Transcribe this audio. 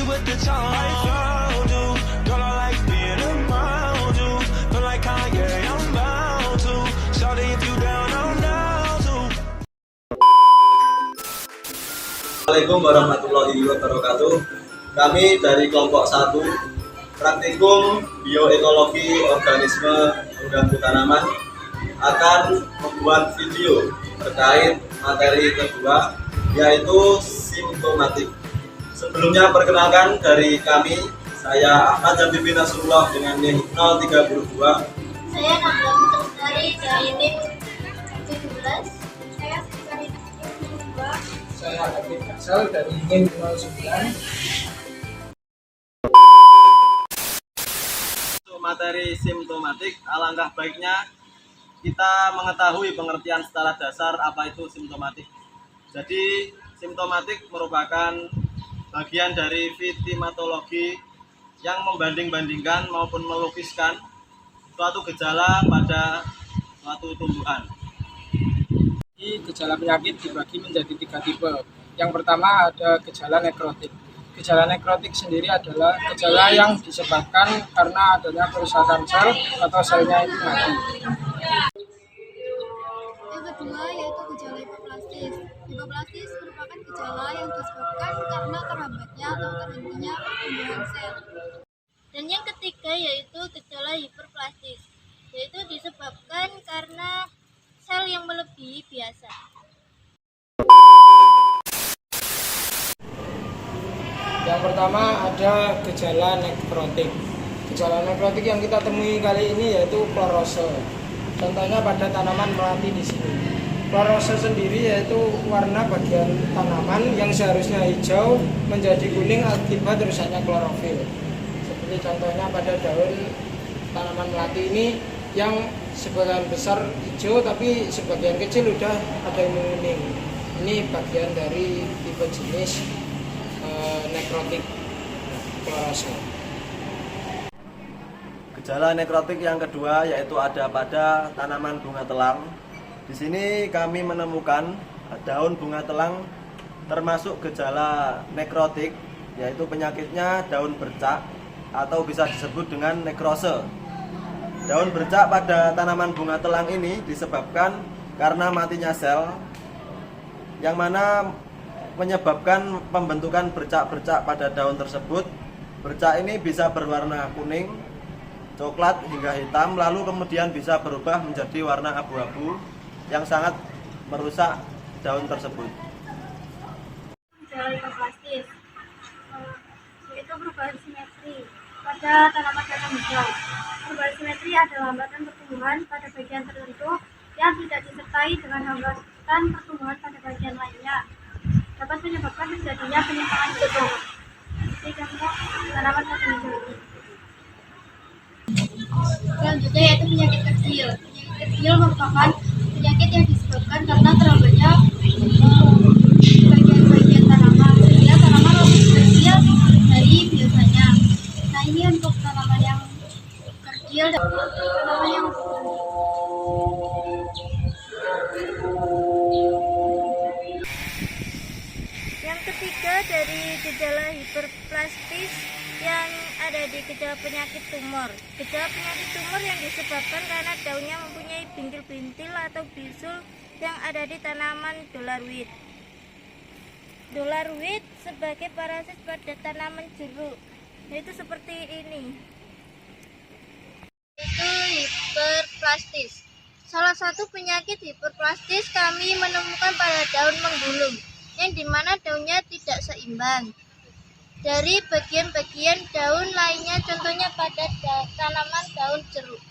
with the charm. I found you, girl, I like being around you. Feel like Kanye, I'm bound to. Shawty, if you down, I'm down to. Assalamualaikum warahmatullahi wabarakatuh. Kami dari kelompok 1 Praktikum Bioekologi Organisme Pengganggu Tanaman akan membuat video terkait materi kedua, yaitu simptomatik. Sebelumnya perkenalkan dari kami, saya Ahmad Habibie Nasrullah dengan NIM 032. Saya Nabila dari NIM 17. Saya dari NIM 2. Saya Habib Faisal dari NIM 09. Untuk materi simptomatik, alangkah baiknya kita mengetahui pengertian secara dasar apa itu simptomatik. Jadi simptomatik merupakan bagian dari fitimatologi yang membanding-bandingkan maupun melukiskan suatu gejala pada suatu tumbuhan. Gejala penyakit dibagi menjadi 3 tipe. Yang pertama ada gejala nekrotik. Gejala nekrotik sendiri adalah gejala yang disebabkan karena adanya kerusakan sel atau selnya itu mati. Yang kedua yaitu gejala hipoplastis. Hipoplastis merupakan gejala yang disebabkan karena terhambatnya atau terhentinya pertumbuhan sel. Dan yang ketiga yaitu gejala hiperplastis, yaitu disebabkan karena sel yang melebihi biasa. Yang pertama ada gejala nekrotik. Gejala nekrotik yang kita temui kali ini yaitu klorose. Contohnya pada tanaman melati di sini. Klorose sendiri yaitu warna bagian tanaman yang seharusnya hijau menjadi kuning akibat rusaknya klorofil. Seperti contohnya pada daun tanaman melati ini yang sebagian besar hijau tapi sebagian kecil udah ada yang menguning. Ini bagian dari tipe jenis nekrotik klorose. Gejala nekrotik yang kedua yaitu ada pada tanaman bunga telang. Di sini kami menemukan daun bunga telang termasuk gejala nekrotik, yaitu penyakitnya daun bercak atau bisa disebut dengan nekrose. Daun bercak pada tanaman bunga telang ini disebabkan karena matinya sel, yang mana menyebabkan pembentukan bercak-bercak pada daun tersebut. Bercak ini bisa berwarna kuning, coklat hingga hitam, lalu kemudian bisa berubah menjadi warna abu-abu yang sangat merusak daun tersebut. Gejala hipoplastis yaitu perubahan simetri pada tanaman hijau. Perubahan simetri adalah hambatan pertumbuhan pada bagian tertentu yang tidak disertai dengan hambatan pertumbuhan pada bagian lainnya. Dapat menyebabkan terjadinya penyimpangan bentuk. Seperti contoh tanaman kacang hijau ini. Selanjutnya yaitu penyakit kecil. Penyakit kecil merupakan penyakit yang disebabkan karena terhambatnya bagian-bagian tanaman, sehingga tanaman lebih kecil dari biasanya. Nah, ini untuk tanaman yang kecil dan tanaman yang ketiga dari gejala hiperplastis yang ada di gejala penyakit tumor. Gejala penyakit tumor yang disebabkan karena daunnya mempunyai bintil-bintil atau bisul yang ada di tanaman dolarwit. Dolarwit sebagai parasit pada tanaman jeruk, yaitu seperti ini. Itu hiperplastis. Salah satu penyakit hiperplastis kami menemukan pada daun menggulung, yang dimana daunnya tidak seimbang dari bagian-bagian daun lainnya, contohnya pada tanaman daun jeruk.